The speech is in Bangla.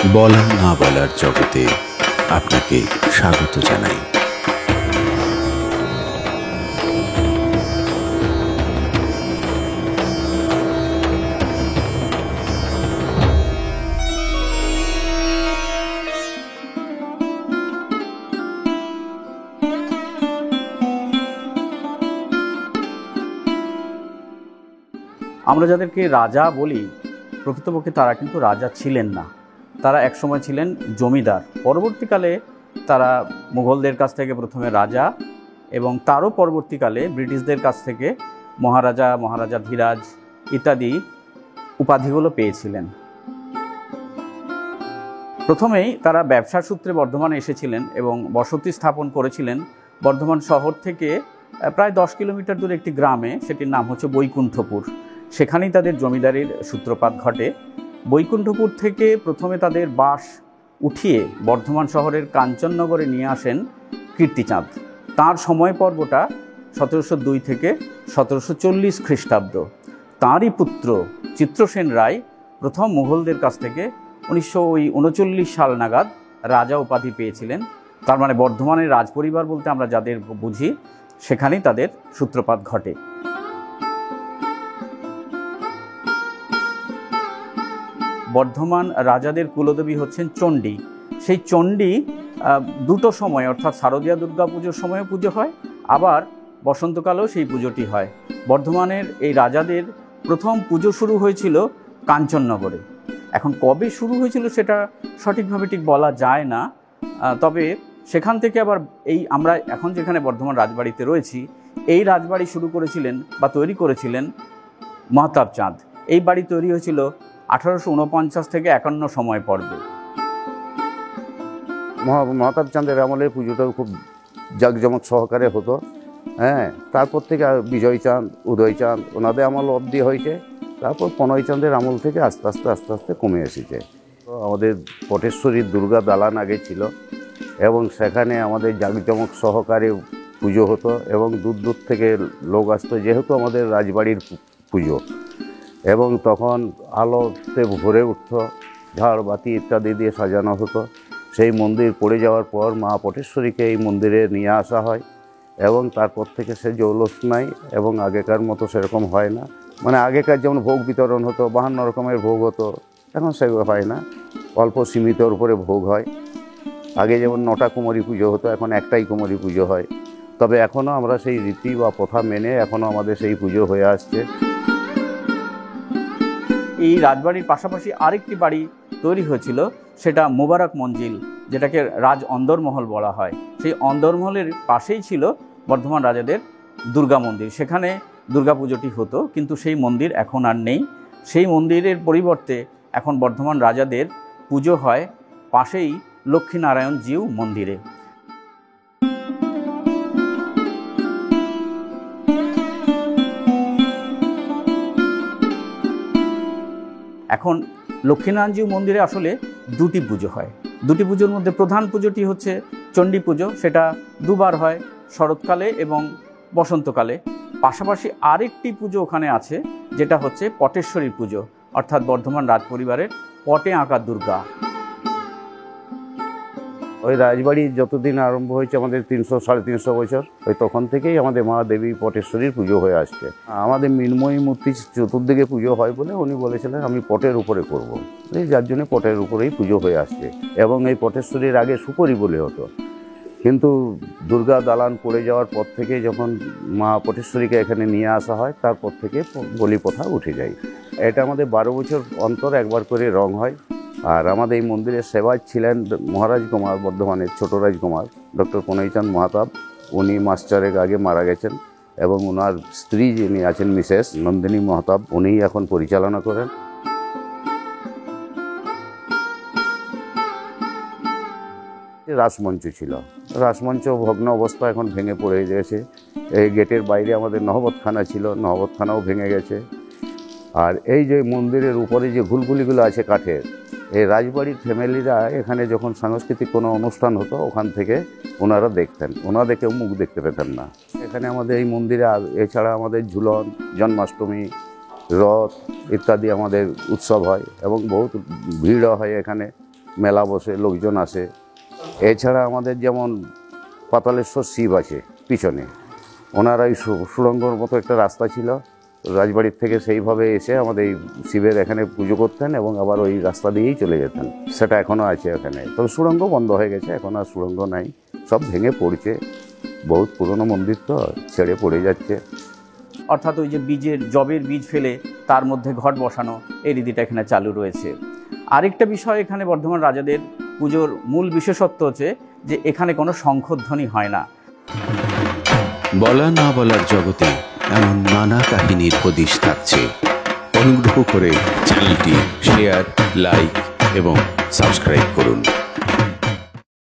বলা না বলার জগতে আপনাকে স্বাগত জানাই। আমরা যাদেরকে রাজা বলি, প্রকৃতপক্ষে তারা কিন্তু রাজা ছিলেন না। তারা একসময় ছিলেন জমিদার। পরবর্তীকালে তারা মুঘলদের কাছ থেকে প্রথমে রাজা এবং তারও পরবর্তীকালে ব্রিটিশদের কাছ থেকে মহারাজা, মহারাজাধিরাজ ইত্যাদি উপাধিগুলো পেয়েছিলেন। প্রথমেই তারা ব্যবসার সূত্রে বর্ধমানে এসেছিলেন এবং বসতি স্থাপন করেছিলেন বর্ধমান শহর থেকে প্রায় 10 কিলোমিটার দূরে একটি গ্রামে, সেটির নাম হচ্ছে বৈকুণ্ঠপুর। সেখানেই তাদের জমিদারির সূত্রপাত ঘটে। বৈকুণ্ঠপুর থেকে প্রথমে তাদের বাস উঠিয়ে বর্ধমান শহরের কাঞ্চননগরে নিয়ে আসেন কীর্তিচাঁদ। তাঁর সময় পর্বটা 1702 থেকে 1740 খ্রিস্টাব্দ। তাঁরই পুত্র চিত্রসেন রায় প্রথম মুঘলদের কাছ থেকে 1939 সাল নাগাদ রাজা উপাধি পেয়েছিলেন। তার মানে বর্ধমানের রাজপরিবার বলতে আমরা যাদের বুঝি, সেখানেই তাদের সূত্রপাত ঘটে। বর্ধমান রাজাদের কুলদেবী হচ্ছেন চণ্ডী। সেই চণ্ডী দুটো সময়, অর্থাৎ শারদীয়া দুর্গা পুজোর সময়ও পুজো হয়, আবার বসন্তকালেও সেই পুজোটি হয়। বর্ধমানের এই রাজাদের প্রথম পুজো শুরু হয়েছিল কাঞ্চননগরে। এখন কবে শুরু হয়েছিল সেটা সঠিকভাবে ঠিক বলা যায় না, তবে সেখান থেকে আবার এই আমরা এখন যেখানে বর্ধমান রাজবাড়িতে রয়েছি, এই রাজবাড়ি শুরু করেছিলেন বা তৈরি করেছিলেন মহাতাব চাঁদ। এই বাড়ি তৈরি হয়েছিল 1849 থেকে 51 সময় পর্বে। মহাতাব চাঁদের আমলে পুজোটাও খুব জাঁকজমক সহকারে হতো। তারপর থেকে বিজয় চাঁদ, উদয় চাঁদ, ওনাদের আমল অবধি হয়েছে। তারপর কনয় চাঁদের আমল থেকে আস্তে আস্তে কমে এসেছে। আমাদের পটেশ্বরীর দুর্গা দালান আগে ছিল এবং সেখানে আমাদের জাঁকজমক সহকারে পুজো হতো এবং দূর থেকে লোক আসতো, যেহেতু আমাদের রাজবাড়ির পুজো। এবং তখন আলোতে ভরে উঠত, ঝাড়বাতি ইত্যাদি দিয়ে সাজানো হতো। সেই মন্দির পড়ে যাওয়ার পর মা পটেশ্বরীকে এই মন্দিরে নিয়ে আসা হয় এবং তারপর থেকে সে জৌলস নাই এবং আগেকার মতো সেরকম হয় না। মানে আগেকার যেমন ভোগ বিতরণ হতো, 52 রকমের ভোগ হতো, এখন সেগুলো হয় না, অল্প সীমিতর উপরে ভোগ হয়। আগে যেমন 9টা কুমারী পুজো হতো, এখন একটাই কুমারী পুজো হয়। তবে এখনও আমরা সেই রীতি বা প্রথা মেনে এখনও আমাদের সেই পুজো হয়ে আসছে। এই রাজবাড়ির পাশাপাশি আরেকটি বাড়ি তৈরি হয়েছিল, সেটা মোবারক মঞ্জিল, যেটাকে রাজ অন্দরমহল বলা হয়। সেই অন্দরমহলের পাশেই ছিল বর্ধমান রাজাদের দুর্গা মন্দির। সেখানে দুর্গা পুজোটি হতো, কিন্তু সেই মন্দির এখন আর নেই। সেই মন্দিরের পরিবর্তে এখন বর্ধমান রাজাদের পুজো হয় পাশেই লক্ষ্মীনারায়ণ জিউ মন্দিরে। এখন লক্ষ্মীনারায়ণজিউ মন্দিরে আসলে দুটি পুজো হয়। দুটি পুজোর মধ্যে প্রধান পুজোটি হচ্ছে চণ্ডী পুজো, সেটা দুবার হয়, শরৎকালে এবং বসন্তকালে। পাশাপাশি আরেকটি পুজো ওখানে আছে, যেটা হচ্ছে পটেশ্বরী পুজো, অর্থাৎ বর্ধমান রাজপরিবারের পটে আঁকা দুর্গা। ওই রাজবাড়ি যতদিন আরম্ভ হয়েছে, আমাদের 300-350 বছর, ওই তখন থেকেই আমাদের মা দেবী পটেশ্বরীর পুজো হয়ে আসছে। আমাদের মৃন্ময়ী মূর্তি চতুর্দিকে পুজো হয় বলে উনি বলেছিলেন আমি পটের উপরে করব, যার জন্য পটের উপরেই পুজো হয়ে আসছে। এবং এই পটেশ্বরীর আগে সুপরি বলে হতো, কিন্তু দুর্গা দালান পড়ে যাওয়ার পর থেকে যখন মা পটেশ্বরীকে এখানে নিয়ে আসা হয়, তারপর থেকে বলি প্রথা উঠে যায়। এটা আমাদের 12 বছর অন্তর একবার করে রং হয়। আর আমাদের এই মন্দিরের সেবায় ছিলেন মহারাজ কুমার, বর্ধমানের ছোট রাজকুমার ডক্টর কনৈচাঁদ মহাতাব। উনি মাস 4 আগে মারা গেছেন এবং ওনার স্ত্রী যিনি আছেন মিসেস নন্দিনী মহাতাব, উনি এখন পরিচালনা করেন। রাসমঞ্চ ছিল, রাসমঞ্চ ভগ্ন অবস্থা, এখন ভেঙে পড়ে গেছে। এই গেটের বাইরে আমাদের নহবতখানা ছিল, নহবতখানাও ভেঙে গেছে। আর এই যে মন্দিরের উপরে যে ঘুলগুলিগুলো আছে কাঠের, এই রাজবাড়ির ফ্যামিলিরা এখানে যখন সাংস্কৃতিক কোনো অনুষ্ঠান হতো, ওখান থেকে ওনারা দেখতেন, ওনাদের কেউ মুখ দেখতে পেতেন না। এখানে আমাদের এই মন্দিরে এছাড়া আমাদের ঝুলন, জন্মাষ্টমী, রথ ইত্যাদি আমাদের উৎসব হয় এবং বহুত ভিড়ও হয় এখানে। মেলা বসে, লোকজন আসে। এছাড়া আমাদের যেমন পাতালেশ্বর শিব আছে পিছনে, ওনারা এই সুড়ঙ্গর মতো একটা রাস্তা ছিল, রাজবাড়ির থেকে সেইভাবে এসে আমাদের এই শিবের এখানে পুজো করতেন এবং আবার ওই রাস্তা দিয়েই চলে যেতেন। সেটা এখনও আছে এখানে, তবে সুড়ঙ্গ বন্ধ হয়ে গেছে, এখন আর সুড়ঙ্গ নাই, সব ভেঙে পড়ছে। বহুত পুরনো মন্দির তো, ছেড়ে পড়ে যাচ্ছে। অর্থাৎ ওই যে জবের বীজ ফেলে তার মধ্যে ঘট বসানো, এই রীতিটা এখানে চালু রয়েছে। আরেকটা বিষয়, এখানে বর্ধমান রাজাদের পুজোর মূল বিশেষত্ব হচ্ছে যে এখানে কোনো শঙ্খধ্বনি হয় না। বলা না বলার জগতে এমন নানা কাহিনীর হদিশ থাকছে। অনুগ্রহ করে চ্যানেলটি শেয়ার, লাইক এবং সাবস্ক্রাইব করুন।